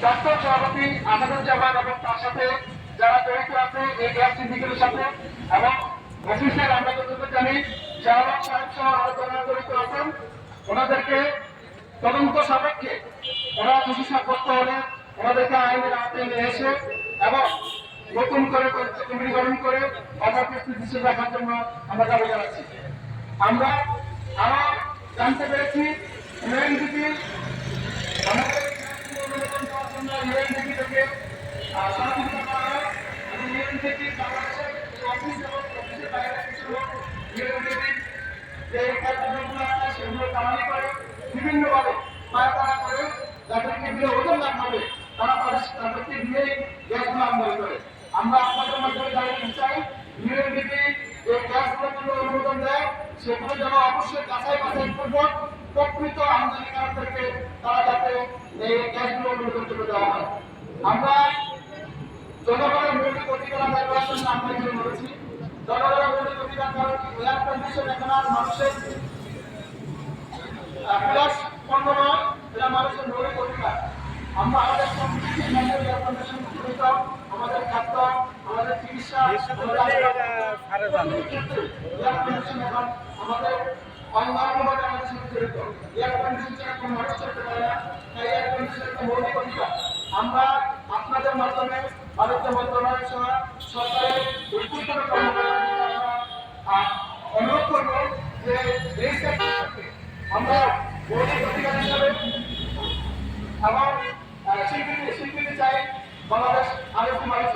প্রাক্তন সভাপতি আসাদুজ্জামান এবং তার সাথে যারা জড়িত আছে এই গ্যাস সিন্ডিকেটের সাথে এবং অফিসের আমরা যতটুকু জানি শাহবাগ সাহেব সহ আরো যারা জড়িত আছেন ওনাদেরকে তদন্ত সাপেক্ষে ওরা দোষী সাব্যস্ত হলে ওনাদেরকে আইনের আওতায় নিয়ে এসে এবং নতুন করে কমিটি গঠন করে অপরাধ দৃষ্টি রাখার জন্য আমরা দাবি জানাচ্ছি। আমরা আরো জানতে পেরেছি ইউএনডিপি আমাদের ইউএনডিপি থেকে সহযোগিতা করা হয় এবং ইউএনডিপি বাংলাদেশের অফিস এবং অফিসের বাইরে কিছু লোক ইউএনডিপি যে কার্যক্রমগুলো আছে সেগুলো কামানি করে বিভিন্নভাবে পায়তারা করে যাদেরকে দিয়ে ওজন লাভ হবে তারা তাদেরকে দিয়ে গ্যাসগুলো আমদানি করে। আমরা আপনাদের মাধ্যমে জানাতে চাই ইউএনডিপি এই গ্যাসগুলোর জন্য অনুমোদন দেয় সেগুলো যেন অবশ্যই যাচাই বাছাই পূর্বক প্রকৃত আমদানিকারকদেরকে তারা যাতে এই গ্যাসগুলো অনুমোদন করে দেওয়া হয়। আমরা জনগণের মৌলিক অধিকার আদায় করার জন্য আমরা এখানে বলেছি জনগণের মৌলিক অধিকার কারণ এয়ার কন্ডিশন এখন আর মানুষের প্লাস পণ্য নয়, এটা মানুষের মৌলিক অধিকার। আমরা আমাদের সমৃদ্ধি এয়ার কন্ডিশন সুবিধ আমাদের খাদ্য আমাদের চিকিৎসা এয়ার কন্ডিশন এখন আমাদের অঙ্গাঙ্গভাবে আমাদের সাথে জড়িত। এয়ার কন্ডিশন ছাড়া কোনো মানুষ চলতে পারে না, তাই এয়ার কন্ডিশন একটা মৌলিক অধিকার। আমরা আপনাদের মাধ্যমে ভারতীয় মন্ত্রণালয় সহ সরকারের উদ্যোগের অনুরোধ করব যে এই সেক্টরকে আমরা মৌলিক অধিকার হিসাবে এবং স্বীকৃতি চাই বাংলাদেশ আরেকটি মানুষ